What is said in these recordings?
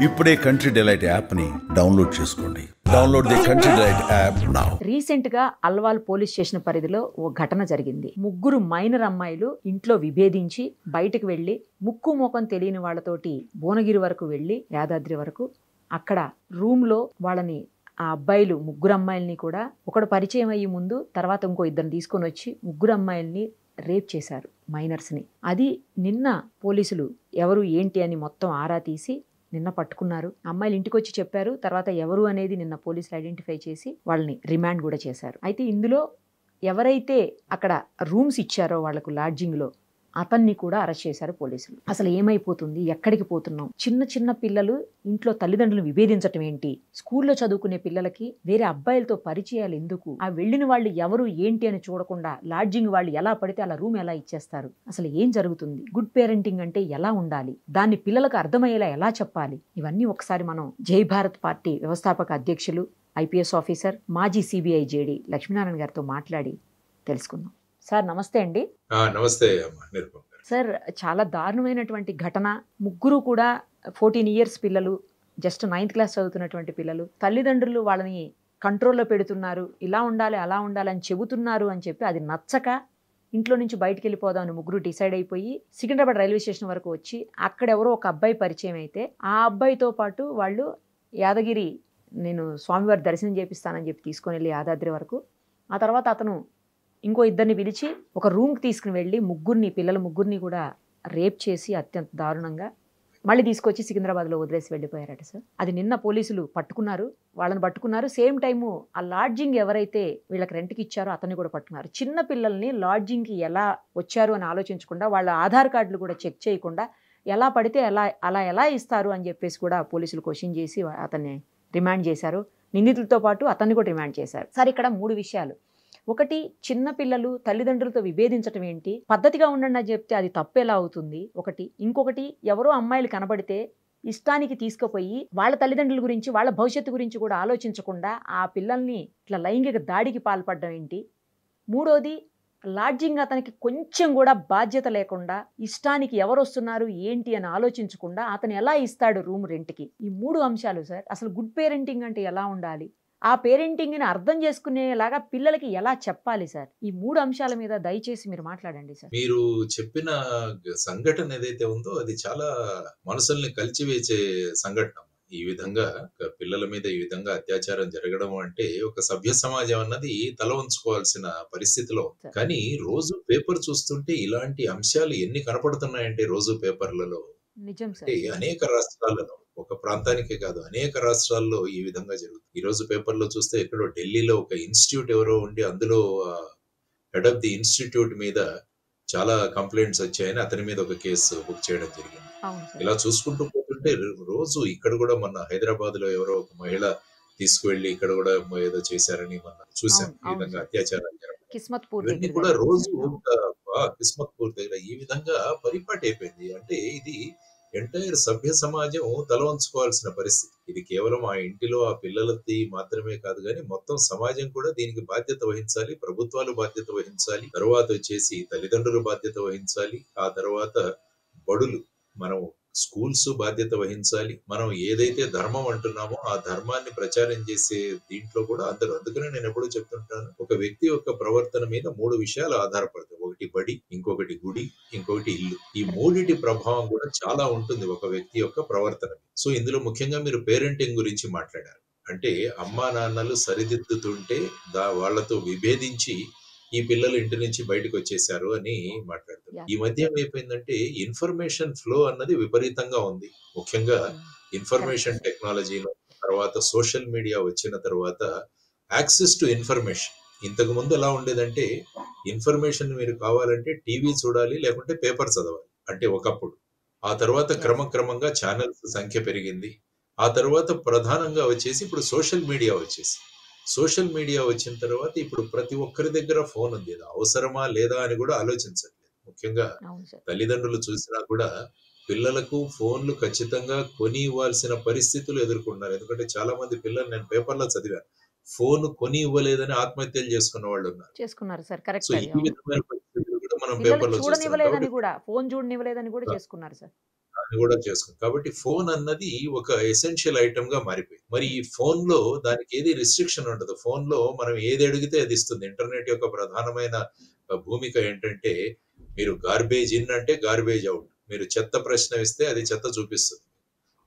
ఇప్పుడే country delight యాప్ని download చేసుకోండి. Download the country delight app now. Recent గా అల్వాల్ పోలీస్ స్టేషన్ పరిధిలో ఓ ఘటన జరిగింది. ముగ్గురు మైనర్ అమ్మాయిలు ఇంట్లో విభేదించి బయటకు వెళ్లి ముక్కు మోకం తెలియని వాళ్ళతోటి భువనగిరి వరకు వెళ్లి యాదాద్రి వరకు అక్కడ రూమ్ లో వాళ్ళని ఆ అబ్బాయిలు ముగ్గురు అమ్మాయిల్ని కూడా ఒకడు పరిచయం అయ్యి ముందు తర్వాత ఇంకో ఇద్దరిని తీసుకొని వచ్చి ముగ్గురు అమ్మాయిల్ని రేప్ చేశారు, మైనర్స్ని. అది నిన్న పోలీసులు ఎవరు ఏంటి అని మొత్తం ఆరా తీసి నిన్న పట్టుకున్నారు. అమ్మాయిలు ఇంటికి వచ్చి చెప్పారు. తర్వాత ఎవరు అనేది నిన్న పోలీసులు ఐడెంటిఫై చేసి వాళ్ళని రిమాండ్ కూడా చేశారు. అయితే ఇందులో ఎవరైతే అక్కడ రూమ్స్ ఇచ్చారో వాళ్లకు లాడ్జింగ్లో అతన్ని కూడా అరెస్ట్ చేశారు పోలీసులు. అసలు ఏమైపోతుంది, ఎక్కడికి పోతున్నాం? చిన్న చిన్న పిల్లలు ఇంట్లో తల్లిదండ్రులు విభేదించటం ఏంటి? స్కూల్లో చదువుకునే పిల్లలకి వేరే అబ్బాయిలతో పరిచయాలు ఎందుకు? ఆ వెళ్ళిన వాళ్ళు ఎవరు ఏంటి అని చూడకుండా లాడ్జింగ్ వాళ్ళు ఎలా పడితే అలా రూమ్ ఎలా ఇచ్చేస్తారు? అసలు ఏం జరుగుతుంది? గుడ్ పేరెంటింగ్ అంటే ఎలా ఉండాలి? దాన్ని పిల్లలకు అర్థమయ్యేలా ఎలా చెప్పాలి? ఇవన్నీ ఒకసారి మనం జై భారత్ పార్టీ వ్యవస్థాపక అధ్యక్షులు, ఐపీఎస్ ఆఫీసర్, మాజీ సిబిఐ జేడీ లక్ష్మీనారాయణ గారితో మాట్లాడి తెలుసుకుందాం. సార్ నమస్తే అండి. నమస్తే సార్, చాలా దారుణమైనటువంటి ఘటన. ముగ్గురు కూడా 14 ఇయర్స్ పిల్లలు, జస్ట్ 9th క్లాస్ చదువుతున్నటువంటి పిల్లలు. తల్లిదండ్రులు వాళ్ళని కంట్రోల్లో పెడుతున్నారు, ఇలా ఉండాలి అలా ఉండాలి అని చెబుతున్నారు అని చెప్పి అది నచ్చక ఇంట్లో నుంచి బయటికి వెళ్ళిపోదామని ముగ్గురు డిసైడ్ అయిపోయి సికింద్రాబాద్ రైల్వే స్టేషన్ వరకు వచ్చి అక్కడెవరో ఒక అబ్బాయి పరిచయం అయితే ఆ అబ్బాయితో పాటు వాళ్ళు యాదగిరి, నేను స్వామివారి దర్శనం చేపిస్తానని చెప్పి తీసుకొని వెళ్ళి యాదాద్రి వరకు, ఆ తర్వాత అతను ఇంకో ఇద్దరిని పిలిచి ఒక రూమ్కి తీసుకుని వెళ్ళి పిల్లల ముగ్గురిని కూడా రేప్ చేసి అత్యంత దారుణంగా మళ్ళీ తీసుకొచ్చి సికింద్రాబాద్లో వదిలేసి వెళ్ళిపోయారట సార్. అది నిన్న పోలీసులు పట్టుకున్నారు, వాళ్ళని పట్టుకున్నారు. సేమ్ టైము ఆ లాడ్జింగ్ ఎవరైతే వీళ్ళకి రెంట్కి ఇచ్చారో అతన్ని కూడా పట్టుకున్నారు. చిన్న పిల్లల్ని లాడ్జింగ్కి ఎలా వచ్చారు అని ఆలోచించకుండా, వాళ్ళ ఆధార్ కార్డులు కూడా చెక్ చేయకుండా ఎలా పడితే అలా ఎలా ఇస్తారు అని చెప్పేసి కూడా పోలీసులు క్వశ్చన్ చేసి అతన్ని రిమాండ్ చేశారు. నిందితులతో పాటు అతన్ని కూడా రిమాండ్ చేశారు. సార్, ఇక్కడ 3 విషయాలు. ఒకటి, చిన్న పిల్లలు తల్లిదండ్రులతో విభేదించడం ఏంటి? పద్ధతిగా ఉండండి అని చెప్తే అది తప్పు ఎలా అవుతుంది? ఒకటి. ఇంకొకటి, ఎవరో అమ్మాయిలు కనబడితే ఇష్టానికి తీసుకుపోయి వాళ్ళ తల్లిదండ్రుల గురించి, వాళ్ళ భవిష్యత్తు గురించి కూడా ఆలోచించకుండా ఆ పిల్లల్ని ఇట్లా లైంగిక దాడికి పాల్పడడం ఏంటి? మూడోది, లాడ్జింగ్ అతనికి కొంచెం కూడా బాధ్యత లేకుండా ఇష్టానికి ఎవరు వస్తున్నారు ఏంటి అని ఆలోచించకుండా అతను ఎలా ఇస్తాడు రూమ్ రెంట్కి? ఈ 3 అంశాలు సార్. అసలు గుడ్ పేరెంటింగ్ అంటే ఎలా ఉండాలి? ఆ పేరెంటింగ్ని అర్థం చేసుకునేలాగా పిల్లలకి ఎలా చెప్పాలి సార్? ఈ 3 అంశాల మీద దయచేసి మీరు మాట్లాడండి సార్. మీరు చెప్పిన సంఘటన ఏదైతే ఉందో అది చాలా మనసుల్ని కలిచివేసే సంఘటన. ఈ విధంగా పిల్లల మీద ఈ విధంగా అత్యాచారం జరగడం అంటే ఒక సభ్య సమాజం అన్నది తల ఉంచుకోవాల్సిన పరిస్థితిలో. కానీ రోజు పేపర్ చూస్తుంటే ఇలాంటి అంశాలు ఎన్ని కనపడుతున్నాయంటే రోజు పేపర్లలో నిజం సార్. అనేక రాష్ట్రాలలో, ఒక ప్రాంతానికే కాదు అనేక రాష్ట్రాల్లో ఈ విధంగా జరుగుతుంది. ఈ రోజు పేపర్లో చూస్తే ఎక్కడో ఢిల్లీలో ఒక ఇన్స్టిట్యూట్ ఎవరో ఉండి అందులో హెడ్ ఆఫ్ ది ఇన్స్టిట్యూట్ మీద చాలా కంప్లైంట్స్ వచ్చాయని అతని మీద ఒక కేసు బుక్ చేయడం జరిగింది. ఇలా చూసుకుంటూ పోతుంటే రోజు ఇక్కడ కూడా మొన్న హైదరాబాద్ లో ఎవరో ఒక మహిళ తీసుకువెళ్లి ఇక్కడ కూడా ఏదో చేశారని మొన్న చూసాం. ఈ విధంగా అత్యాచారాలు ఇవన్నీ కూడా రోజు కిస్మత్పూర్ దగ్గర ఈ విధంగా పరిపాటి అయిపోయింది. అంటే ఇది ఎంటైర్ సభ్య సమాజం తల వంచుకోవాల్సిన పరిస్థితి. ఇది కేవలం ఆ ఇంటిలో ఆ పిల్లలది మాత్రమే కాదు కానీ మొత్తం సమాజం కూడా దీనికి బాధ్యత వహించాలి. ప్రభుత్వాలు బాధ్యత వహించాలి. తర్వాత వచ్చేసి తల్లిదండ్రులు బాధ్యత వహించాలి. ఆ తర్వాత బడులు, మనం స్కూల్స్ బాధ్యత వహించాలి. మనం ఏదైతే ధర్మం అంటున్నామో ఆ ధర్మాన్ని ప్రచారం చేసే దీంట్లో కూడా అందరూ. అందుకనే నేను ఎప్పుడూ చెప్తుంటాను, ఒక వ్యక్తి యొక్క ప్రవర్తన మీద 3 విషయాలు ఆధారపడతాయి. ఒకటి బడి, ఇంకొకటి గుడి, ఇంకొకటి ఇల్లు. ఈ 3టి ప్రభావం కూడా చాలా ఉంటుంది ఒక వ్యక్తి యొక్క ప్రవర్తన. సో ఇందులో ముఖ్యంగా మీరు పేరెంటింగ్ గురించి మాట్లాడారు. అంటే అమ్మా నాన్నలు సరిదిద్దుతుంటే వాళ్లతో విభేదించి ఈ పిల్లలు ఇంటి నుంచి బయటకు వచ్చేసారు అని మాట్లాడుతున్నారు. ఈ మధ్య ఏమైపోయిందంటే ఇన్ఫర్మేషన్ ఫ్లో అన్నది విపరీతంగా ఉంది. ముఖ్యంగా ఇన్ఫర్మేషన్ టెక్నాలజీలో తర్వాత సోషల్ మీడియా వచ్చిన తర్వాత యాక్సెస్ టు ఇన్ఫర్మేషన్. ఇంతకు ముందు ఎలా ఉండేదంటే ఇన్ఫర్మేషన్ మీరు కావాలంటే టీవీ చూడాలి, లేకుంటే పేపర్ చదవాలి. అంటే ఒకప్పుడు. ఆ తర్వాత క్రమక్రమంగా ఛానల్స్ సంఖ్య పెరిగింది. ఆ తర్వాత ప్రధానంగా వచ్చేసి ఇప్పుడు సోషల్ మీడియా వచ్చేసి, సోషల్ మీడియా వచ్చిన తర్వాత ఇప్పుడు ప్రతి ఒక్కరి దగ్గర ఫోన్ ఉంది. అవసరమా లేదా అని కూడా ఆలోచించట్లేదు. ముఖ్యంగా తల్లిదండ్రులు చూసినా కూడా పిల్లలకు ఫోన్లు ఖచ్చితంగా కొని ఇవ్వాల్సిన పరిస్థితులు ఎదుర్కొన్నారు. ఎందుకంటే చాలా మంది పిల్లలు, నేను పేపర్లో చదివాను, ఫోన్ కొని ఇవ్వలేదని ఆత్మహత్యలు చేసుకున్న వాళ్ళు ఉన్నారు. సో ఈ విధమైన పరిస్థితులు కూడా మనం పేపర్లో చూస్తున్నాం. ఫోన్ చూడనివ్వలేదని కూడా చేసుకున్నారు సార్. అది కూడా చేసుకుంది. కాబట్టి ఫోన్ అన్నది ఒక ఎసెన్షియల్ ఐటమ్ గా మారిపోయింది. మరి ఈ ఫోన్ లో దానికి ఏది రిస్ట్రిక్షన్ ఉండదు. ఫోన్ లో మనం ఏది అడిగితే అది ఇస్తుంది. ఇంటర్నెట్ యొక్క ప్రధానమైన భూమిక ఏంటంటే, మీరు గార్బేజ్ ఇన్ అంటే గార్బేజ్ అవుట్. మీరు చెత్త ప్రశ్న ఇస్తే అది చెత్త చూపిస్తుంది.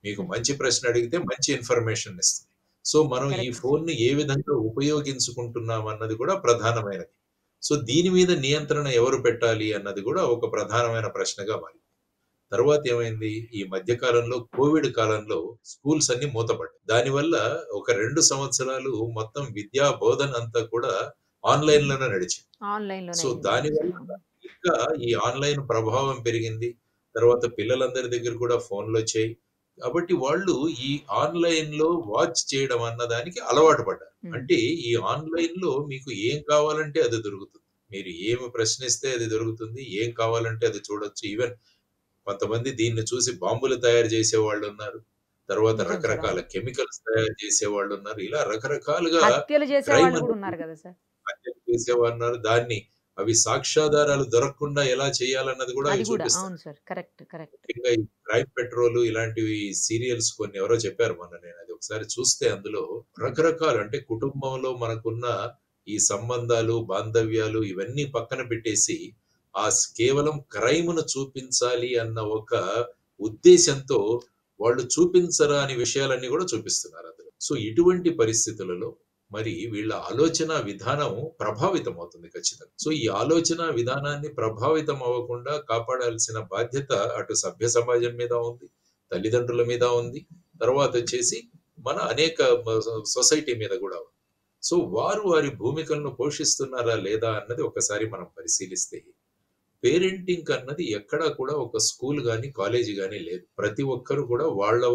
మీకు మంచి ప్రశ్న అడిగితే మంచి ఇన్ఫర్మేషన్ ఇస్తుంది. సో మనం ఈ కరెక్ట్ ఫోన్ ని ఏ విధంగా ఉపయోగించుకుంటున్నాం అన్నది కూడా ప్రధానమైనది. సో దీని మీద నియంత్రణ ఎవరు పెట్టాలి అన్నది కూడా ఒక ప్రధానమైన ప్రశ్నగా మారింది. తర్వాత ఏమైంది, ఈ మధ్య కాలంలో కోవిడ్ కాలంలో స్కూల్స్ అన్ని మూతపడ్డాయి. దానివల్ల ఒక 2 సంవత్సరాలు మొత్తం విద్యా బోధన అంతా కూడా ఆన్లైన్ లోనే నడిచింది. ఆన్లైన్ లోనే సో అయింది దానివల్ల అవును. ఇంకా ఈ ఆన్లైన్ ప్రభావం పెరిగింది. తర్వాత పిల్లలందరి దగ్గర కూడా ఫోన్లు వచ్చాయి. కాబట్టి వాళ్ళు ఈ ఆన్లైన్ లో వాచ్ చేయడం అన్న దానికి అలవాటు పడ్డారు. ఉమ్, అంటే ఈ ఆన్లైన్ లో మీకు ఏం కావాలంటే అది దొరుకుతుంది. మీరు ఏమి ప్రశ్నిస్తే అది దొరుకుతుంది. ఏం కావాలంటే అది చూడొచ్చు. ఈవెన్ కొంతమంది దీన్ని చూసి బాంబులు తయారు చేసే వాళ్ళు ఉన్నారు. తర్వాత నిజం సార్ రకరకాల అవును. కెమికల్స్ తయారు చేసే వాళ్ళు ఉన్నారు. ఇలా రకరకాలుగా హత్యలు చేసే క్రైమ్ వాళ్ళు కూడా అనేది ఉన్నారు కదా సార్. హత్యలు చేసేవారున్నారు. దాన్ని అవి సాక్ష్యాధారాలు దొరకకుండా ఎలా చేయాలన్నది కూడా అది అవి కూడా చూపిస్తారు. అవును సార్, కరెక్ట్ కరెక్ట్. ముఖ్యంగా ఈ క్రైమ్ పెట్రోల్ ఇలాంటివి సీరియల్స్ కొన్ని ఎవరో చెప్పారు మొన్న. నేను అది ఒకసారి చూస్తే అందులో రకరకాలు, అంటే కుటుంబంలో మనకున్న ఈ సంబంధాలు, బాంధవ్యాలు ఇవన్నీ పక్కన పెట్టేసి కేవలం క్రైమ్ ను చూపించాలి అన్న ఒక ఉద్దేశంతో వాళ్ళు చూపించరాని విషయాలన్నీ కూడా చూపిస్తున్నారు అందులో. సో ఇటువంటి పరిస్థితులలో మరి వీళ్ళ ఆలోచన విధానం ప్రభావితం అవుతుంది ఖచ్చితంగా. సో ఈ ఆలోచన విధానాన్ని ప్రభావితం అవ్వకుండా కాపాడాల్సిన బాధ్యత అటు సభ్య సమాజం మీద ఉంది, తల్లిదండ్రుల మీద ఉంది, తర్వాత వచ్చేసి మన అనేక సొసైటీ మీద కూడా ఉంది. సో వారు వారి భూమికలను పోషిస్తున్నారా లేదా అన్నది ఒకసారి మనం పరిశీలిస్తే, పేరెంటింగ్ అన్నది ఎక్కడా కూడా ఒక స్కూల్ గాని కాలేజీ గాని లేదు. ప్రతి ఒక్కరు కూడా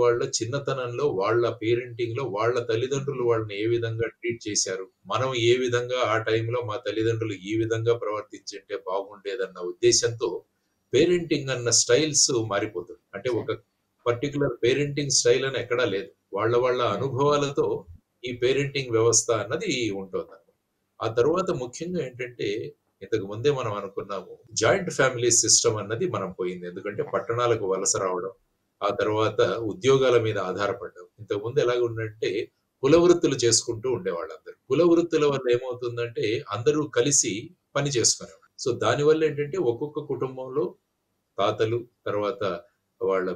వాళ్ళ చిన్నతనంలో వాళ్ళ పేరెంటింగ్ లో వాళ్ళ తల్లిదండ్రులు వాళ్ళని ఏ విధంగా ట్రీట్ చేశారు, మనం ఏ విధంగా ఆ టైంలో మా తల్లిదండ్రులు ఈ విధంగా ప్రవర్తించుంటే బాగుండేదన్న ఉద్దేశంతో పేరెంటింగ్ అన్న స్టైల్స్ మారిపోతుంది. అంటే సార్ ఒక పర్టికులర్ పేరెంటింగ్ స్టైల్ అని ఎక్కడా లేదు. వాళ్ళ ఉమ్, అనుభవాలతో ఈ పేరెంటింగ్ వ్యవస్థ అన్నది ఉంటుంది. ఆ తర్వాత ముఖ్యంగా ఏంటంటే, ఇంతకు ముందే మనం అనుకున్నాము, జాయింట్ ఫ్యామిలీ సిస్టమ్ అన్నది మనం పోయింది. ఎందుకంటే పట్టణాలకు వలస రావడం, ఆ తర్వాత ఉద్యోగాల మీద ఆధారపడడం. ఇంతకు ముందు ఎలాగ ఉందంటే కుల వృత్తులు చేసుకుంటూ ఉండేవాళ్ళు అందరూ. కుల వృత్తుల వల్ల ఏమవుతుందంటే అందరూ కలిసి పని చేసుకునేవాళ్ళు. సో దానివల్ల ఏంటంటే ఒక్కొక్క కుటుంబంలో తాతలు, తర్వాత వాళ్ళ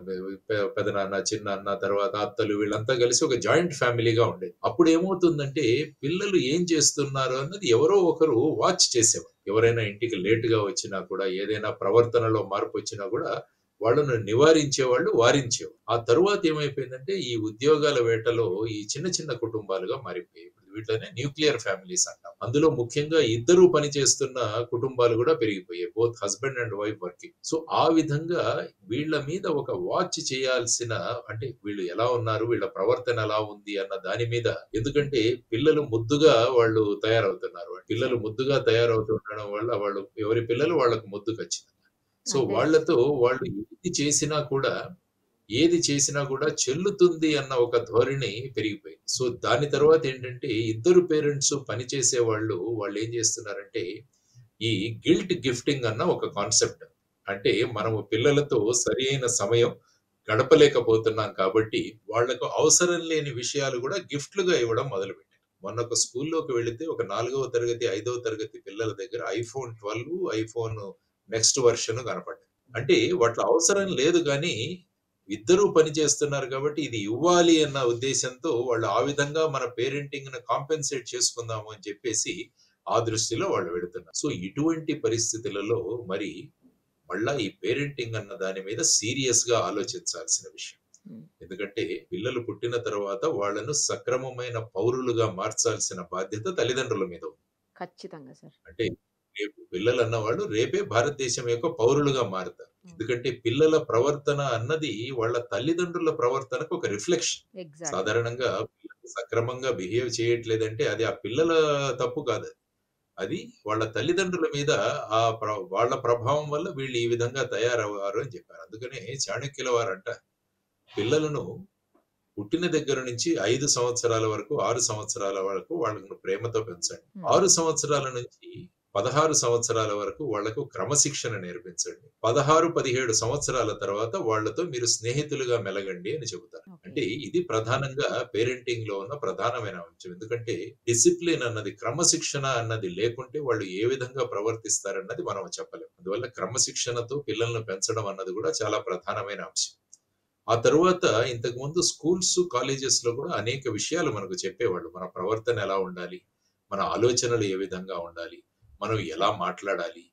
పెదనాన్న, చిన్నాన్న, తర్వాత అత్తలు వీళ్ళంతా కలిసి ఒక జాయింట్ ఫ్యామిలీగా ఉండేది. అప్పుడు ఏమవుతుందంటే పిల్లలు ఏం చేస్తున్నారు అన్నది ఎవరో ఒకరు వాచ్ చేసేవారు. ఎవరైనా ఇంటికి లేటుగా వచ్చినా కూడా, ఏదైనా ప్రవర్తనలో మార్పు వచ్చినా కూడా వాళ్ళను నివారించేవాళ్ళు, వారించేవాళ్ళు. ఆ తరువాత ఏమైపోయిందంటే ఈ ఉద్యోగాల వేటలో ఈ చిన్న చిన్న కుటుంబాలుగా మారిపోయాయి. వీటిలోనే న్యూక్లియర్ ఫ్యామిలీస్ అంటాం. అందులో ముఖ్యంగా ఇద్దరు పని చేస్తున్న కుటుంబాలు కూడా పెరిగిపోయాయి. Both husband and wife working. So ఆ విధంగా వీళ్ళ మీద ఒక వాచ్ చేయాల్సిన, అంటే వీళ్ళు ఎలా ఉన్నారు, వీళ్ళ ప్రవర్తన ఎలా ఉంది అన్న దాని మీద. ఎందుకంటే పిల్లలు ముద్దుగా వాళ్ళు తయారవుతున్నారు. పిల్లలు సార్ ముద్దుగా తయారవుతుండడం వల్ల వాళ్ళు ఎవరి పిల్లలు వాళ్ళకు ముద్దు ఖచ్చితంగా. సో అంతే వాళ్ళతో వాళ్ళు ఏది చేసినా కూడా చెల్లుతుంది అన్న ఒక ధోరణి పెరిగిపోయింది. సో దాని తర్వాత ఏంటంటే ఇద్దరు పేరెంట్స్ పనిచేసే వాళ్ళు ఏం చేస్తున్నారంటే ఈ గిల్ట్ గిఫ్టింగ్ అన్న ఒక కాన్సెప్ట్. అంటే మనము పిల్లలతో సరి అయిన సమయం గడపలేకపోతున్నాం కాబట్టి వాళ్లకు అవసరం లేని విషయాలు కూడా గిఫ్ట్లుగా ఇవ్వడం మొదలుపెట్టారు. మొన్న ఒక స్కూల్లోకి వెళితే ఒక 4వ తరగతి 5వ తరగతి పిల్లల దగ్గర ఐఫోన్ 12, ఐఫోన్ నెక్స్ట్ వర్షన్ కనపడ్డాయి. అంటే వాటి అవసరం లేదు కానీ ఇద్దరూ పని చేస్తున్నారు కాబట్టి ఇది ఇవ్వాలి అన్న ఉద్దేశంతో వాళ్ళు ఆ విధంగా మన పేరెంటింగ్ ను కాంపెన్సేట్ చేసుకుందాము అని చెప్పేసి ఆ దృష్టిలో వాళ్ళు పెడుతున్నారు. సో ఇటువంటి పరిస్థితులలో మరి మళ్ళా ఈ పేరెంటింగ్ అన్న దాని మీద సీరియస్ గా ఆలోచించాల్సిన విషయం. ఉమ్, ఎందుకంటే పిల్లలు పుట్టిన తర్వాత వాళ్ళను సక్రమమైన పౌరులుగా మార్చాల్సిన బాధ్యత తల్లిదండ్రుల మీద ఉంది. ఖచ్చితంగా సార్. అంటే రేపు పిల్లలు అన్నవాళ్ళు రేపే భారతదేశం యొక్క పౌరులుగా మారుతారు. ఉమ్, ఎందుకంటే పిల్లల ప్రవర్తన అన్నది వాళ్ళ తల్లిదండ్రుల ప్రవర్తనకు ఒక రిఫ్లెక్షన్. ఎగ్జాక్ట్లీ సాధారణంగా పిల్లలు సక్రమంగా బిహేవ్ చేయట్లేదంటే అది ఆ పిల్లల తప్పు కాదు. అది వాళ్ళ తల్లిదండ్రుల మీద వాళ్ళ ప్రభావం వల్ల వీళ్ళు ఈ విధంగా తయారయ్యారు అని చెప్పారు. అందుకనే చాణక్యుల వారు అంటారు, పిల్లలను పుట్టిన దగ్గర నుంచి 5 సంవత్సరాల వరకు, 6 సంవత్సరాల వరకు వాళ్ళను ప్రేమతో పెంచండి. ఉమ్, 6 సంవత్సరాల నుంచి 16 సంవత్సరాల వరకు వాళ్లకు క్రమశిక్షణ నేర్పించండి. 16, 17 సంవత్సరాల తర్వాత వాళ్ళతో మీరు స్నేహితులుగా మెలగండి అని చెబుతారు. అంటే ఇది ప్రధానంగా పేరెంటింగ్ లో ఉన్న ప్రధానమైన అంశం. ఎందుకంటే డిసిప్లిన్ అన్నది, క్రమశిక్షణ అన్నది లేకుంటే వాళ్ళు ఏ విధంగా ప్రవర్తిస్తారన్నది మనం చెప్పలేం. అందువల్ల క్రమశిక్షణతో పిల్లలను పెంచడం అన్నది కూడా చాలా ప్రధానమైన అంశం. ఆ తరువాత ఇంతకు ముందు స్కూల్స్, కాలేజెస్ లో కూడా అనేక విషయాలు మనకు చెప్పేవాళ్ళు. మన ప్రవర్తన ఎలా ఉండాలి, మన ఆలోచనలు ఏ విధంగా ఉండాలి, మనం ఎలా మాట్లాడాలి,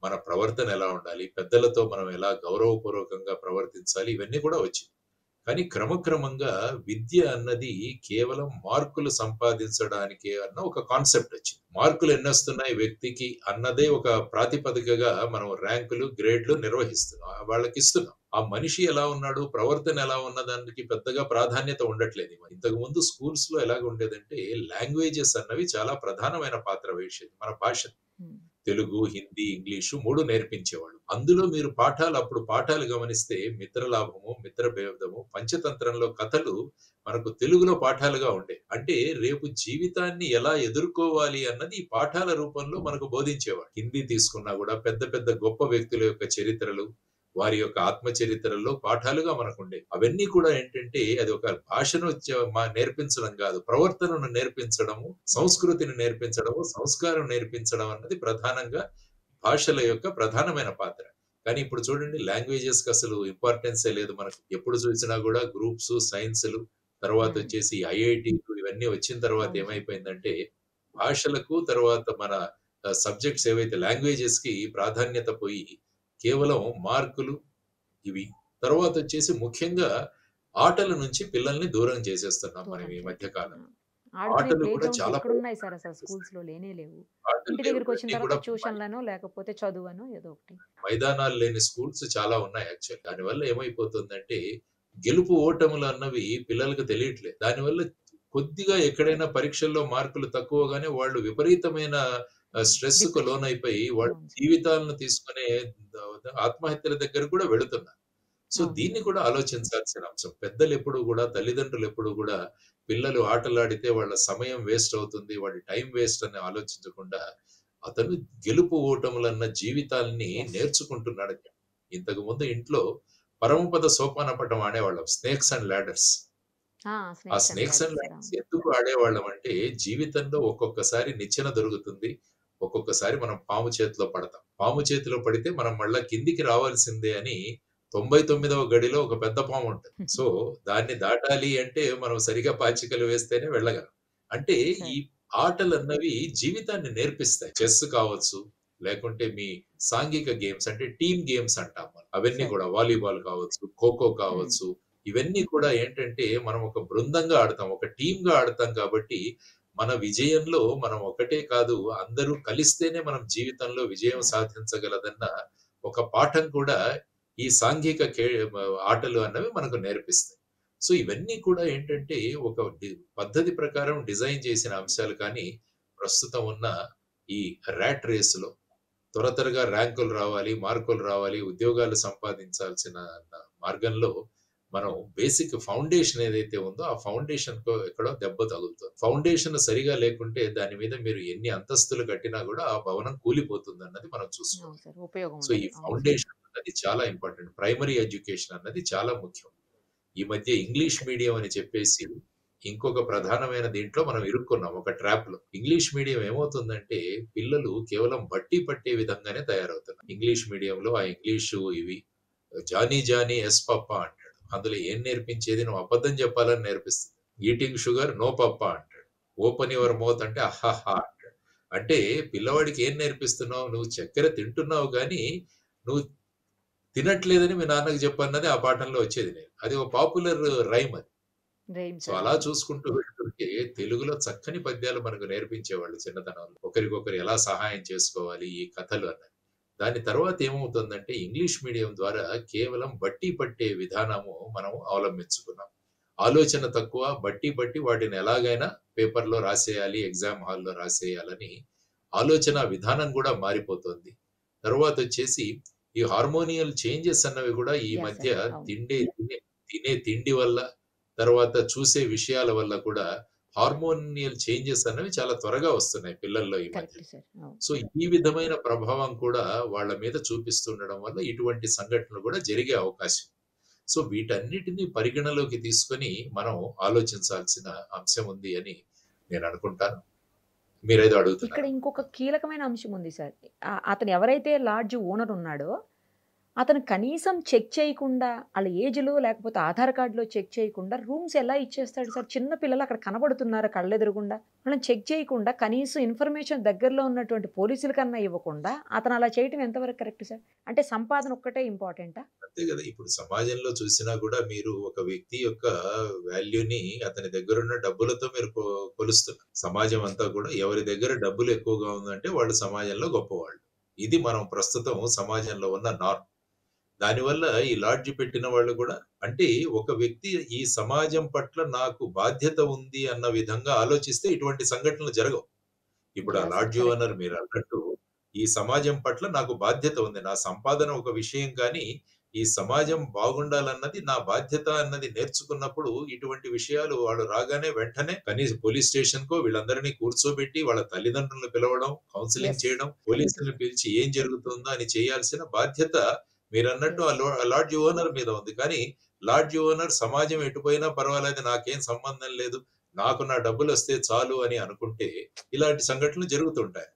మన ప్రవర్తన ఎలా ఉండాలి, పెద్దలతో మనం ఎలా గౌరవపూర్వకంగా ప్రవర్తించాలి, ఇవన్నీ కూడా వచ్చింది. కానీ క్రమక్రమంగా విద్య అన్నది కేవలం మార్కులు సంపాదించడానికి అన్న ఒక కాన్సెప్ట్ వచ్చింది. మార్కులు ఎన్నొస్తున్నాయి వ్యక్తికి అన్నదే ఒక ప్రాతిపదికగా మనం ర్యాంకులు, గ్రేడ్లు నిర్వహిస్తున్నాం, వాళ్ళకి ఇస్తున్నాం. ఆ మనిషి ఎలా ఉన్నాడు, ప్రవర్తన ఎలా ఉన్నదానికి పెద్దగా ప్రాధాన్యత ఉండట్లేదు. ఇంతకు ముందు స్కూల్స్ లో ఎలాగ ఉండేదంటే లాంగ్వేజెస్ అన్నవి చాలా ప్రధానమైన పాత్ర వేసేది. మన భాష తెలుగు, హిందీ, ఇంగ్లీషు 3 నేర్పించేవాళ్ళు. అందులో మీరు అప్పుడు పాఠాలు గమనిస్తే మిత్రలాభము, మిత్రభేదము, పంచతంత్రంలో కథలు మనకు తెలుగులో పాఠాలుగా ఉండే. అంటే రేపు జీవితాన్ని ఎలా ఎదుర్కోవాలి అన్నది ఈ పాఠాల రూపంలో మనకు బోధించేవాడు. హిందీ తీసుకున్నా కూడా పెద్ద పెద్ద గొప్ప వ్యక్తుల యొక్క చరిత్రలు, వారి యొక్క ఆత్మ చరిత్రల్లో పాఠాలుగా మనకుండే. అవన్నీ కూడా ఏంటంటే అది ఒక భాషను నేర్పించడం కాదు, ప్రవర్తనను నేర్పించడము, సంస్కృతిని నేర్పించడము, సంస్కారం నేర్పించడం అన్నది ప్రధానంగా భాషల యొక్క ప్రధానమైన పాత్ర. కానీ ఇప్పుడు చూడండి, లాంగ్వేజెస్ కి అసలు ఇంపార్టెన్సే లేదు. మనకు ఎప్పుడు చూసినా కూడా గ్రూప్స్, సైన్స్లు, తర్వాత వచ్చేసి ఐఐటీలు ఇవన్నీ వచ్చిన తర్వాత ఏమైపోయిందంటే భాషలకు, తర్వాత మన సబ్జెక్ట్స్ ఏవైతే లాంగ్వేజెస్ కి ప్రాధాన్యత పోయి కేవలం మార్కులు ఇవి, తర్వాత వచ్చేసి ముఖ్యంగా ఆటల నుంచి పిల్లల్ని దూరం చేసేస్తున్నాం మనం ఈ మధ్య కాలంలో. ఆటలు కూడా చాలా ఉన్నాయి సార్, అసలు స్కూల్స్ లో లేనే లేవు. ఇంటి దగ్గరికి వచ్చిన తర్వాత ట్యూషన్లను లేకపోతే చదువును ఏదో ఒకటి. మైదానాలు లేని స్కూల్స్ చాలా ఉన్నాయి యాక్చువల్. దానివల్ల ఏమైపోతుందంటే గెలుపు ఓటములు అన్నవి పిల్లలకు తెలియట్లేదు. దానివల్ల కొద్దిగా ఎక్కడైనా పరీక్షల్లో మార్కులు తక్కువగానే వాళ్ళు విపరీతమైన స్ట్రెస్ కు లోనైపోయి వాళ్ళ జీవితాలను తీసుకునే ఆత్మహత్యల దగ్గర కూడా వెళుతున్నారు. సో దీన్ని కూడా ఆలోచించాల్సిన అంశం. పెద్దలు ఎప్పుడు కూడా, తల్లిదండ్రులు ఎప్పుడు కూడా పిల్లలు ఆటలాడితే వాళ్ళ సమయం వేస్ట్ అవుతుంది, వాడి టైం వేస్ట్ అని ఆలోచించకుండా అతను గెలుపు ఓటములన్న జీవితాల్ని నేర్చుకుంటున్నాడు. ఇంతకు ముందు ఇంట్లో పరమపద సోపాన పటం ఆడేవాళ్ళం, స్నేక్స్ అండ్ లాడర్స్. ఆ స్నేక్స్ అండ్ లాడర్స్ ఎందుకు ఆడేవాళ్ళం అంటే జీవితంలో ఒక్కొక్కసారి నిచ్చెన దొరుకుతుంది, ఒక్కొక్కసారి మనం పాము చేతిలో పడతాం. పాము చేతిలో పడితే మనం మళ్ళా కిందికి రావాల్సిందే అని 99వ గడిలో ఒక పెద్ద పాము ఉంటుంది. సో దాన్ని దాటాలి అంటే మనం సరిగా పాచికలు వేస్తేనే వెళ్ళగలం. అంటే ఈ ఆటలు అన్నవి జీవితాన్ని నేర్పిస్తాయి. చెస్ కావచ్చు, లేకుంటే మీ సాంఘిక గేమ్స్ అంటే టీమ్ గేమ్స్ అంటాం మనం, అవన్నీ కూడా వాలీబాల్ కావచ్చు, ఖోఖో కావచ్చు, ఇవన్నీ కూడా ఏంటంటే మనం ఒక బృందంగా ఆడతాం, ఒక టీమ్ గా ఆడతాం. కాబట్టి మన విజయంలో మనం ఒకటే కాదు, అందరూ కలిస్తేనే మనం జీవితంలో విజయం సాధించగలదన్న ఒక పాఠం కూడా ఈ సాంఘిక ఆటలు అన్నవి మనకు నేర్పిస్తాయి. సో ఇవన్నీ కూడా ఏంటంటే ఒక పద్ధతి ప్రకారం డిజైన్ చేసిన అంశాలు. కానీ ప్రస్తుతం ఉన్న ఈ ర్యాట్ రేస్ లో త్వరగా ర్యాంకులు రావాలి, మార్కులు రావాలి, ఉద్యోగాలు సంపాదించాల్సిన మార్గంలో మనం బేసిక్ ఫౌండేషన్ ఏదైతే ఉందో ఆ ఫౌండేషన్ కు ఎక్కడో దెబ్బ తగులుతుంది. ఫౌండేషన్ సరిగా లేకుంటే దాని మీద మీరు ఎన్ని అంతస్తులు కట్టినా కూడా ఆ భవనం కూలిపోతుంది అన్నది మనం చూస్తున్నాం. సో ఈ ఫౌండేషన్ అన్నది చాలా ఇంపార్టెంట్. ప్రైమరీ ఎడ్యుకేషన్ అన్నది చాలా ముఖ్యం. ఈ మధ్య ఇంగ్లీష్ మీడియం అని చెప్పేసి ఇంకొక ప్రధానమైన దీంట్లో మనం ఇరుక్కున్నాం, ఒక ట్రాప్ లో. ఇంగ్లీష్ మీడియం ఏమవుతుందంటే పిల్లలు కేవలం బట్టి పట్టే విధంగానే తయారవుతున్నారు. ఇంగ్లీష్ మీడియంలో ఆ ఇంగ్లీషు ఇవి జానీ జానీ ఎస్ పప్ప అంటాడు. అందులో ఏం నేర్పించేది, నువ్వు అబద్ధం చెప్పాలని నేర్పిస్తుంది. ఈటింగ్ షుగర్ నో పప్ప అంటాడు. ఓపెన్ యువర్ మౌత్ అంటే అహాహా అంటాడు. అంటే పిల్లవాడికి ఏం నేర్పిస్తున్నావు, నువ్వు చక్కెర తింటున్నావు కానీ నువ్వు తినట్లేదని మీ నాన్నకు చెప్పన్నది ఆ పాఠంలో వచ్చేది. నేను అది ఒక పాపులర్ రైమ్ అది. సో అలా చూసుకుంటూ వెళ్తుంటే తెలుగులో చక్కని పద్యాలు మనకు నేర్పించేవాళ్ళు చిన్నతనంలో, ఒకరికొకరు ఎలా సహాయం చేసుకోవాలి, ఈ కథలు అన్నది. దాని తర్వాత ఏమవుతుందంటే ఇంగ్లీష్ మీడియం ద్వారా కేవలం బట్టి పట్టే విధానము మనం అవలంబించుకున్నాం. ఆలోచన తక్కువ, బట్టి పట్టి వాటిని ఎలాగైనా పేపర్లో రాసేయాలి, ఎగ్జామ్ హాల్లో రాసేయాలని ఆలోచన విధానం కూడా మారిపోతుంది. తర్వాత వచ్చేసి ఈ హార్మోనియల్ చేంజెస్ అన్నవి కూడా ఈ మధ్య తినే తిండి వల్ల, తర్వాత చూసే విషయాల వల్ల కూడా హార్మోనియల్ చేంజెస్ అనేవి చాలా త్వరగా వస్తున్నాయి పిల్లల్లో ఈ మధ్య. Correct sir. అవును. సో ఈ విధమైన ప్రభావం కూడా వాళ్ళ మీద చూపిస్తుండడం వల్ల ఇటువంటి సంఘటనలు కూడా జరిగే అవకాశం. సో వీటన్నిటిని పరిగణలోకి తీసుకొని మనం ఆలోచించాల్సిన అంశం ఉంది అని నేను అనుకుంటాను. మీరేదో ఇక్కడ అడుగుతున్నారు. ఇంకొక కీలకమైన అంశం ఉంది సార్. అతను ఎవరైతే లాడ్జ్ ఓనర్ ఉన్నాడో అతను కనీసం చెక్ చేయకుండా వాళ్ళ ఏజ్‌లో లేకపోతే ఆధార్ కార్డ్‌లో చెక్ చేయకుండా రూమ్స్ ఎలా ఇచ్చేస్తాడు సార్? చిన్న పిల్లలు అక్కడ కనబడుతున్నారు కళ్ళెదురుగుండా. వాళ్ళని చెక్ చేయకుండా కనీసం ఇన్ఫర్మేషన్ దగ్గరలో ఉన్నటువంటి పోలీసులకన్నా ఇవ్వకుండా అతను అలా చేయటం ఎంతవరకు కరెక్ట్ సార్? అంటే సంపాదన ఒక్కటే ఇంపార్టెంటా? అంతే కదా! ఇప్పుడు సమాజంలో చూసినా కూడా మీరు ఒక వ్యక్తి యొక్క వాల్యూని అతని దగ్గరున్న డబ్బులతో మీరు కొలుస్తున్నారు. సమాజం అంతా కూడా ఎవరి దగ్గర డబ్బులు ఎక్కువగా ఉందంటే వాళ్ళు సమాజంలో గొప్పవాళ్ళు. ఇది మనం ప్రస్తుతం సమాజంలో ఉన్న నార్మ్. దానివల్ల ఈ లాడ్జ్ పెట్టిన వాళ్ళు కూడా అంటే ఒక వ్యక్తి ఈ సమాజం పట్ల నాకు బాధ్యత ఉంది అన్న విధంగా ఆలోచిస్తే ఇటువంటి సంఘటనలు జరగవు. ఇప్పుడు ఆ యాహ్! LADS correct. ఓనర్ మీరు అన్నట్టు ఈ సమాజం పట్ల నాకు బాధ్యత ఉంది. నా సంపాదన ఒక విషయం కానీ, ఈ సమాజం బాగుండాలన్నది నా బాధ్యత అన్నది నేర్చుకున్నప్పుడు ఇటువంటి విషయాలు వాడు రాగానే వెంటనే కనీసం పోలీస్ స్టేషన్‌కో వీళ్ళందరినీ కూర్చోబెట్టి వాళ్ళ తల్లిదండ్రులను పిలవడం, కౌన్సెలింగ్ యెస్. చేయడం, పోలీసుల్ని పిలిచి ఏం జరుగుతుందో అని చేయాల్సిన బాధ్యత మీరన్నట్టు యెస్. ఆ లాడ్జ్ ఓనర్ మీద ఉంది. కానీ లాడ్జ్ ఓనర్ సమాజం ఎటుపోయినా పర్వాలేదు నాకేం సంబంధం లేదు. నాకు నా డబ్బులొస్తే చాలు అని అనుకుంటే ఇలాంటి సంఘటనలు జరుగుతుంటాయి.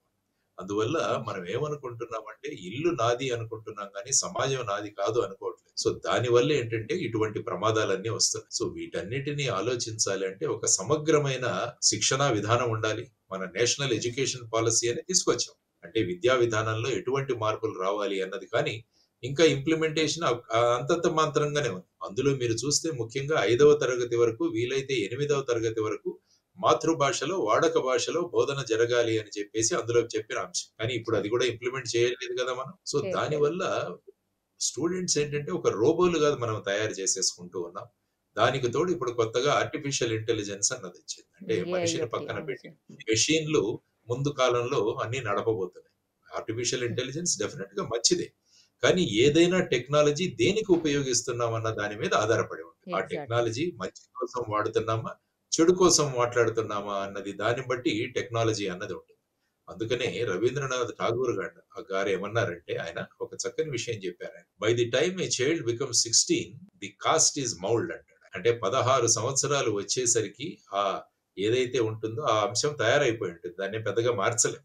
అందువల్ల అవును మనం సార్. ఏమనుకుంటున్నామంటే ఇల్లు నాది అనుకుంటున్నాం కానీ సమాజం నాది కాదు అనుకోవట్లేదు. సో దానివల్ల ఏంటంటే ఇటువంటి ప్రమాదాలన్నీ వస్తున్నాయి. సో వీటన్నిటిని ఆలోచించాలి అంటే ఒక సమగ్రమైన శిక్షణా విధానం ఉండాలి. మన నేషనల్ ఎడ్యుకేషన్ పాలసీ అని తీసుకొచ్చాం. అంటే విద్యా విధానంలో ఎటువంటి మార్పులు రావాలి అన్నది కానీ ఇంకా ఇంప్లిమెంటేషన్ అంతంత మాత్రంగానే ఉంది. అందులో మీరు చూస్తే ముఖ్యంగా 5వ తరగతి వరకు వీలైతే 8వ తరగతి వరకు మాతృభాషలో వాడక భాషలో బోధన జరగాలి అని చెప్పేసి అందులో చెప్పిన అంశం. కానీ ఇప్పుడు అది కూడా ఇంప్లిమెంట్ చేయలేదు కదా మనం. సో చేయట్లేదు. దానివల్ల స్టూడెంట్స్ ఏంటంటే ఒక రోబోలుగా మనం తయారు చేసేసుకుంటూ ఉన్నాం. దానికి తోడు ఇప్పుడు కొత్తగా ఆర్టిఫిషియల్ ఇంటెలిజెన్స్ అన్నది వచ్చింది. అంటే మనిషిని ఏఐఓటీ. పక్కన అవును పెట్టి సార్. మెషిన్‌లు ముందు కాలంలో అన్నీ నడపబోతున్నాయి. ఆర్టిఫిషియల్ ఇంటెలిజెన్స్ డెఫినిట్‌గా మంచిదే. కానీ ఏదైనా టెక్నాలజీ దేనికి ఉపయోగిస్తున్నాం అన్న దాని మీద ఆధారపడి ఉంటుంది. ఆ ఎగ్జాక్ట్‌లీ. టెక్నాలజీ మంచి కోసం వాడుతున్నామా? చెడు కోసం మాట్లాడుతున్నామా? అన్నది దాన్ని బట్టి టెక్నాలజీ అన్నది ఉంటుంది. అందుకనే కరెక్ట్. రవీంద్రనాథ్ ఠాగూర్ గారు ఏమన్నారంటే ఆయన ఒక చక్కని విషయం చెప్పారాయన. By the time a child becomes 16 the caste is moulded అంటాడు. అంటే 16 సంవత్సరాలు వచ్చేసరికి ఆ ఏదైతే ఉంటుందో ఆ అంశం తయారైపోయి ఉంటుంది. దాన్ని పెద్దగా మార్చలేం.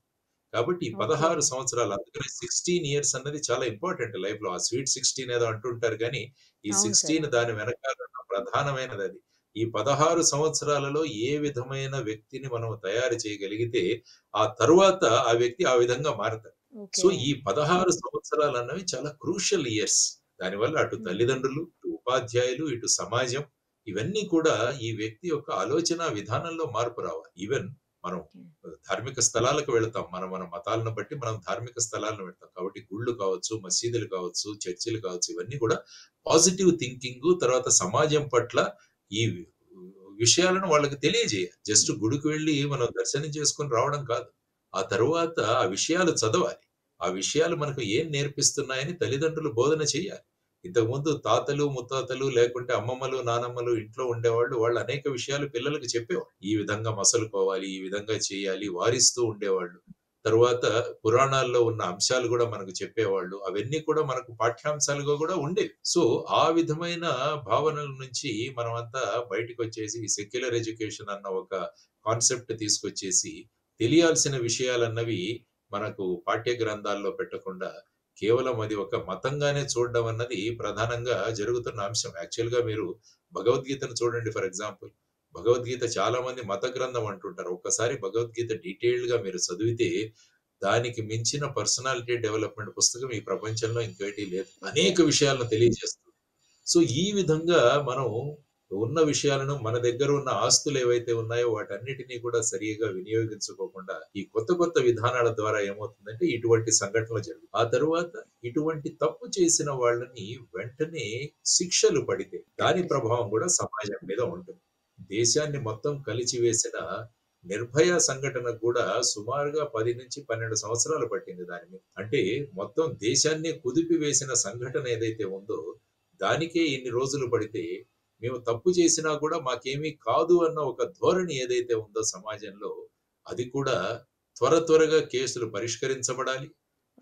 కాబట్టి ఈ ఓకే. 16 సంవత్సరాలు అందుకని 16 ఇయర్స్ అన్నది చాలా ఇంపార్టెంట్ లైఫ్‌లో. ఆ స్వీట్ 16 ఏదో అంటుంటారు కానీ, ఈ అవును సార్. 16 దాని వెనకాల ఉన్న ప్రధానమైనదది. ఈ 16 సంవత్సరాలలో ఏ విధమైన వ్యక్తిని మనం తయారు చేయగలిగితే, ఆ తరువాత ఆ వ్యక్తి ఆ విధంగా మారతాడు. So, okay. ఈ 16 సంవత్సరాలన్నవి చాలా క్రూషియల్ ఇయర్స్. దానివల్ల అటు హ్మ్. తల్లిదండ్రులు, ఇటు ఉపాధ్యాయులు, ఇటు సమాజం ఇవన్నీ కూడా ఈ వ్యక్తి యొక్క ఆలోచనా విధానంలో మార్పు రావాలి. ఈవెన్ మనం ఓకే. ధార్మిక స్థలాలకు వెళ్తాం. మన మతాలను బట్టి మనం ధార్మిక స్థలాలను వెళ్తాం. కాబట్టి గుళ్ళు కావచ్చు, మసీదులు కావచ్చు, చర్చిలు కావచ్చు ఇవన్నీ కూడా పాజిటివ్ థింకింగు తర్వాత సమాజం పట్ల ఈ విషయాలను వాళ్ళకి తెలియజేయాలి. జస్ట్ గుడికి వెళ్లి మనం దర్శనం చేసుకొని రావడం కాదు. ఆ తరువాత ఆ విషయాలు చదవాలి. ఆ విషయాలు మనకు ఏం నేర్పిస్తున్నాయని తల్లిదండ్రులు బోధన చేయాలి. ఇంతకుముందు తాతలు, ముత్తాతలు లేకుంటే అమ్మమ్మలు, నానమ్మలు ఇంట్లో ఉండేవాళ్ళు. వాళ్ళు అనేక విషయాలు పిల్లలకి చెప్పేవాళ్ళు. ఈ విధంగా మసలుకోవాలి, ఈ విధంగా చేయాలి, వారిస్తూ ఉండేవాళ్ళు. తరువాత పురాణాల్లో ఉన్న అంశాలు గూడా మనకు చెప్పేవాళ్ళు. అవన్నీ కూడా మనకు పాఠ్యాంశాలుగా గూడా ఉండేవి. సో, ఆ విధమైన భావనల నుంచి మనమంతా బయటికొచ్చేసి ఈ సెక్యులర్ ఎడ్యుకేషన్ అన్న ఒక కాన్సెప్ట్ తీసుకొచ్చేసి, తెలియాల్సిన విషయాలన్నవి మనకు పాఠ్య గ్రంథాల్లో పెట్టకుండా, కేవలం అది ఒక మతంగానే చూడడం అన్నది ప్రధానంగా జరుగుతున్న అంశం. యాక్చువల్‌గా మీరు భగవద్గీతను చూడండి ఫర్ ఎగ్జాంపుల్. భగవద్గీత చాలా మంది మత గ్రంథం అంటుంటారు. ఒక్కసారి భగవద్గీత డీటెయిల్డ్‌గా మీరు చదివితే, దానికి మించిన పర్సనాలిటీ డెవలప్‌మెంట్ పుస్తకం ఈ ప్రపంచంలో ఇంకోటి లేదు. అనేక విషయాలను తెలియజేస్తుంది. సో, ఈ విధంగా మనం ఉన్న విషయాలను మన దగ్గర ఉన్న ఆస్తులు ఏవైతే ఉన్నాయో వాటన్నిటిని కూడా సరిగ్గా వినియోగించుకోకుండా ఈ కొత్త కొత్త విధానాల ద్వారా ఏమవుతుందంటే ఇటువంటి సంఘటనలు జరుగుతాయి. ఆ తరువాత ఇటువంటి తప్పు చేసిన వాళ్ళని వెంటనే శిక్షలు పడితే దాని కరెక్ట్ సార్. ప్రభావం కూడా సమాజం మీద ఉంటుంది. దేశాన్ని మొత్తం కలిచివేసిన నిర్భయ సంఘటన కూడా సుమారుగా 10-12 సంవత్సరాలు పట్టింది దాని మీద. అంటే మొత్తం దేశాన్నే కుదిపివేసిన సంఘటన ఏదైతే ఉందో దానికే ఇన్ని రోజులు పడితే మేము తప్పు చేసినా కూడా మాకేమీ కాదు అన్న ఒక ధోరణి ఏదైతే ఉందో సమాజంలో, అది కూడా త్వరగా కేసులు పరిష్కరించబడాలి.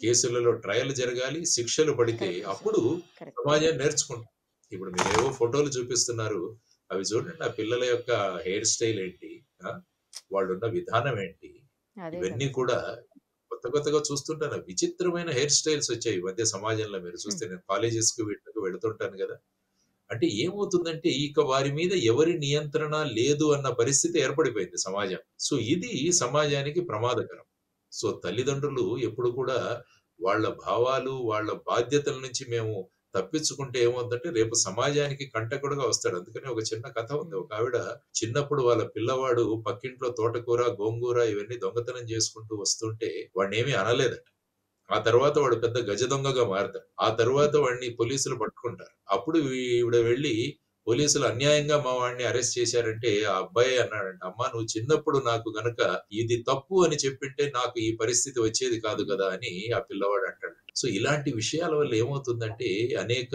కేసులలో ట్రయల్ జరగాలి. శిక్షలు పడితే కరెక్ట్ సార్. అప్పుడు కరెక్ట్. సమాజం నేర్చుకుంటాం. ఇప్పుడు మీరేవో ఫోటోలు చూపిస్తున్నారు. అవి చూడండి. ఆ పిల్లల యొక్క హెయిర్ స్టైల్ ఏంటి? ఆ! వాళ్ళున్న విధానం ఏంటి? అదే ఇవన్నీ కదా. కూడా కొత్తగా చూస్తుంటాను. విచిత్రమైన హెయిర్ స్టైల్స్ వచ్చాయి ఈ మధ్య సమాజంలో మీరు చూస్తే. నేను కాలేజెస్‌కి వీటికి వెళ్తుంటాను గదా! అంటే ఏమవుతుందంటే ఇక వారి మీద ఎవరి నియంత్రణ లేదు అన్న పరిస్థితి ఏర్పడిపోయింది సమాజం. సో ఇది సమాజానికి ప్రమాదకరం. సో తల్లిదండ్రులు ఎప్పుడు కూడా వాళ్ళ భావాలు, వాళ్ళ బాధ్యతల నుంచి మేము తప్పించుకుంటే ఏమవుద్దంటే రేపు సమాజానికి కంటకుడుగా వస్తాడు. అందుకని ఒక చిన్న కథ ఉంది. ఒక ఆవిడ చిన్నప్పుడు వాళ్ళ పిల్లవాడు పక్కింట్లో తోటకూర, గోంగూర ఇవన్నీ దొంగతనం చేసుకుంటూ వస్తుంటే వాడినేమి అనలేదట. ఆ తర్వాత వాడు పెద్ద గజ దొంగగా మారతాడు. ఆ తర్వాత వాడిని పోలీసులు పట్టుకుంటారు. అప్పుడు ఈవిడ వెళ్లి పోలీసులు అన్యాయంగా మా వాడిని అరెస్ట్ చేశారంటే ఆ అబ్బాయి అన్నాడంట, "అమ్మా నువ్వు చిన్నప్పుడు నాకు గనక ఇది తప్పు అని చెప్పింటే నాకు ఈ పరిస్థితి వచ్చేది కాదు కదా" అని ఆ పిల్లవాడు అంటాడు. సో ఇలాంటి విషయాల వల్ల ఏమవుతుందంటే అనేక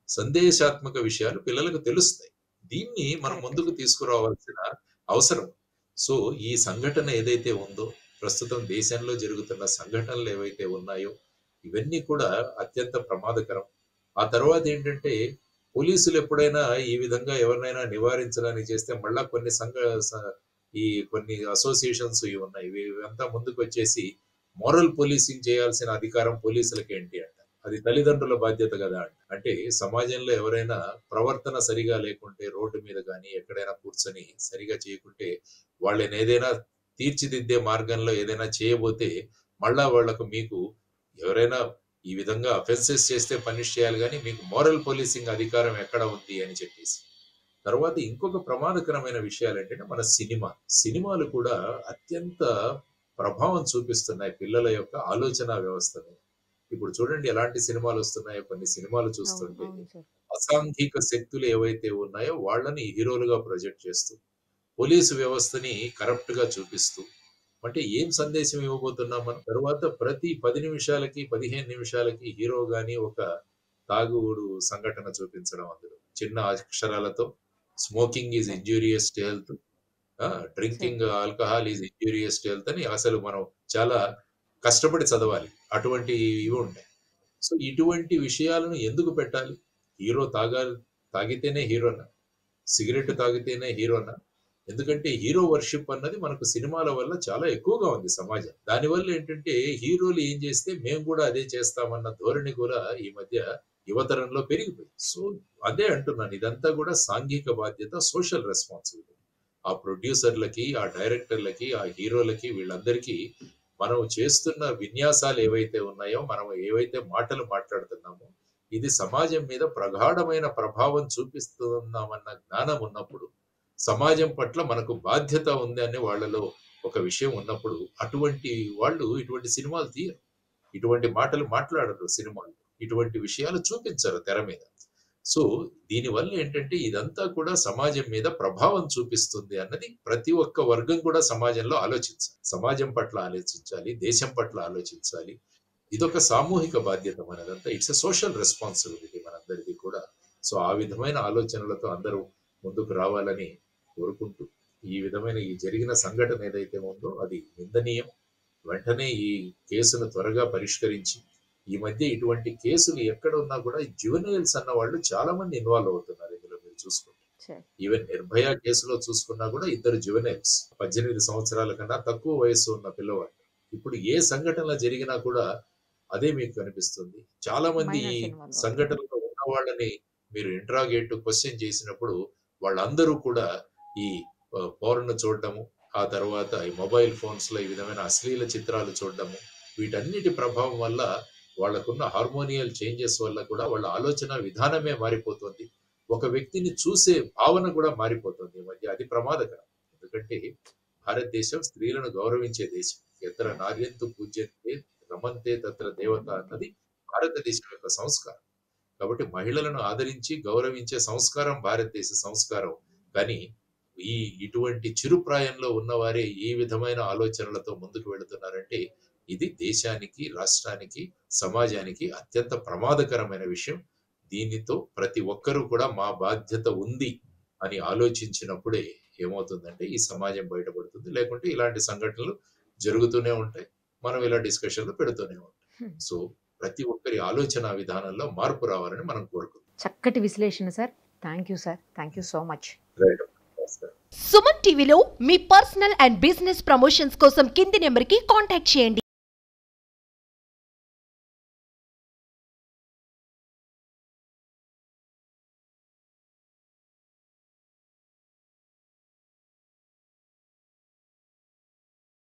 సందేశాత్మక విషయాలు పిల్లలకు తెలుస్తాయి. దీన్ని మనం కరెక్ట్ ముందుకు సార్. తీసుకురావాల్సిన అవసరం. సో ఈ సంఘటన ఏదైతే ఉందో ప్రస్తుతం దేశంలో జరుగుతున్న సంఘటనలు ఏవైతే ఉన్నాయో ఇవన్నీ కూడా అత్యంత ప్రమాదకరం. ఆ తర్వాత ఏంటంటే పోలీసులు ఎప్పుడైనా ఈ విధంగా ఎవరినైనా నివారించడానికి చేస్తే మళ్ళా కొన్ని ఈ కొన్ని అసోసియేషన్స్ ఇవి ఉన్నాయి. ఇవంతా ముందుకొచ్చేసి మోరల్ పోలీసింగ్ చేయాల్సిన అధికారం పోలీసులకేంటి అంట. అది తల్లిదండ్రుల బాధ్యత కదా అంట. అంటే సమాజంలో ఎవరైనా ప్రవర్తన సరిగా లేకుంటే రోడ్డు మీద గాని ఎక్కడైనా కూర్చొని సరిగా చేయకుంటే వాళ్ళని ఏదైనా తీర్చిదిద్దే మార్గంలో ఏదైనా చేయబోతే మళ్ళా మీకు ఎవరైనా ఈ విధంగా అఫెన్సెస్ చేస్తే పనిష్ చేయాలి గానీ మీకు మోరల్ పోలీసింగ్ అధికారం ఎక్కడ ఉంది అని చెప్పేసి. తర్వాత ఇంకొక ప్రమాదకరమైన విషయాలేంటంటే మన సినిమాలు కూడా అత్యంత ప్రభావం చూపిస్తున్నాయి పిల్లల యొక్క ఆలోచనా వ్యవస్థ మీద. ఇప్పుడు చూడండి ఎలాంటి సినిమాలొస్తున్నాయో కొన్ని సినిమాలు అవును. చూస్తుంటే అవును సార్. అసాంఘిక శక్తులు ఏవైతే ఉన్నాయో వాళ్ళని హీరోలుగా ప్రొజెక్ట్ చేస్తూ, పోలీసు వ్యవస్థని కరప్ట్‌గా చూపిస్తూ, అంటే ఏం సందేశం ఇవ్వబోతున్నాం మనం? తరువాత ప్రతి 10 నిమిషాలకి, 15 నిమిషాలకి హీరో గాని ఒక తాగుడు సంఘటన చూపించడం అందులో. చిన్న అక్షరాలతో smoking is correct injurious to health. Sir. Drinking alcohol is injurious to health అని అసలు మనం చాలా కష్టపడి చదవాలి. అటువంటి ఇవి ఉంటాయి. సో, ఇటువంటి విషయాలను ఎందుకు పెట్టాలి? హీరో తాగితేనే హీరోనా? సిగరెట్ తాగితేనే హీరోనా? ఎందుకంటే హీరో వర్షిప్ అన్నది మనకు సినిమాల వల్ల చాలా ఎక్కువగా ఉంది సమాజం. దానివల్ల ఏంటంటే హీరోలు ఏం చేస్తే మేము కూడా అదే చేస్తామన్న ధోరణి కూడా ఈ మధ్య యువతరంలో పెరిగిపోయింది. సో అదే అంటున్నాను. ఇదంతా కూడా సాంఘిక బాధ్యత, సోషల్ రెస్పాన్సిబిలిటీ. ఆ ప్రొడ్యూసర్‌లకి, ఆ డైరెక్టర్‌లకి, ఆ హీరోలకి వీళ్ళందరికీ మనం చేస్తున్న విన్యాసాలు ఏవైతే ఉన్నాయో, మనం ఏవైతే మాటలు మాట్లాడుతున్నామో, ఇది సమాజం మీద ప్రగాఢమైన ప్రభావం చూపిస్తున్నామన్న జ్ఞానం ఉన్నప్పుడు సమాజం పట్ల మనకు బాధ్యత ఉంది అనే వాళ్ళలో ఒక విషయం ఉన్నప్పుడు అటువంటి వాళ్ళు ఇటువంటి సినిమాలు తీయరు. ఇటువంటి మాటలు మాట్లాడరు సినిమాలు. ఇటువంటి విషయాలు చూపించరు తెర మీద. సో దీనివల్ల ఏంటంటే ఇదంతా కూడా సమాజం మీద ప్రభావం చూపిస్తుంది అన్నది ప్రతి ఒక్క వర్గం కూడా సమాజంలో ఆలోచించాలి. సమాజం పట్ల ఆలోచించాలి. దేశం పట్ల ఆలోచించాలి. ఇదొక సామూహిక బాధ్యత మనదంతా. ఇట్స్ ఎ సోషల్ రెస్పాన్సిబిలిటీ మనందరిది కూడా. సో ఆ విధమైన ఆలోచనలతో అందరూ ముందుకు రావాలని కోరుకుంటూ, ఈ విధమైన ఈ జరిగిన సంఘటన ఏదైతే ఉందో అది నిందనీయం. వెంటనే ఈ కేసును త్వరగా పరిష్కరించి, ఈ మధ్య ఇటువంటి కేసులు ఎక్కడ ఉన్నా కూడా జువెనైల్స్ అన్న వాళ్ళు చాలా మంది ఇన్వాల్వ్ అవుతున్నారు ఇందులో మీరు చూసుకుంటే. సార్. ఈవెన్ నిర్భయ కేసులో చూసుకున్నా కూడా ఇద్దరు జువెనైల్స్ 18 సంవత్సరాల కన్నా తక్కువ వయస్సు ఉన్న పిల్లవాళ్ళు. ఇప్పుడు ఏ సంఘటన జరిగినా కూడా అదే మీకు కనిపిస్తుంది. చాలా మంది ఈ మైనర్స్ ఇన్వాల్వ్ అవుతున్నారు. సంఘటనలో ఉన్న వాళ్ళని మీరు ఇంటరాగేట్ క్వెషన్ చేసినప్పుడు వాళ్ళందరూ కూడా ఈ పోర్న్ చూడడము, ఆ తర్వాత ఈ మొబైల్ ఫోన్స్‌లో ఈ విధమైన అశ్లీల చిత్రాలు చూడడము, వీటన్నిటి ప్రభావం వల్ల వాళ్ళకున్న హార్మోనియల్ చేంజెస్ వల్ల కూడా వాళ్ళ ఆలోచన విధానమే మారిపోతుంది. ఒక వ్యక్తిని చూసే భావన కూడా మారిపోతుంది ఈ మధ్య. అది ప్రమాదకరం. ఎందుకంటే భారతదేశం స్త్రీలను గౌరవించే దేశం. ఎత్ర నార్యంతు పూజ్యంతే రమంతే తత్ర దేవత అన్నది భారతదేశం యొక్క సంస్కారం. కాబట్టి మహిళలను ఆదరించి గౌరవించే సంస్కారం భారతదేశ సంస్కారం. కానీ ఇటువంటి చిరుప్రాయంలో ఉన్నవారే ఈ విధమైన ఆలోచనలతో ముందుకు వెళుతున్నారంటే ఇది దేశానికి, రాష్ట్రానికి, సమాజానికి అత్యంత ప్రమాదకరమైన విషయం. దీనితో ప్రతి ఒక్కరూ కూడా మా బాధ్యత ఉంది అని ఆలోచించినప్పుడే ఏమవుతుందంటే ఈ సమాజం బయటపడుతుంది. లేకుంటే ఇలాంటి సంఘటనలు జరుగుతూనే ఉంటాయి. మనం ఇలా డిస్కషన్లు పెడుతూనే ఉంటాం. సో ప్రతి ఒక్కరి ఆలోచన విధానంలో మార్పు రావాలని మనం కోరుకుంటాం. చక్కటి విశ్లేషణ sir. Thank you sir. Thank you so much. Right. Suman టీవీలో మీ పర్సనల్ అండ్ బిజినెస్ ప్రమోషన్స్ కోసం కింది నెంబర్కి కాంటాక్ట్ చేయండి.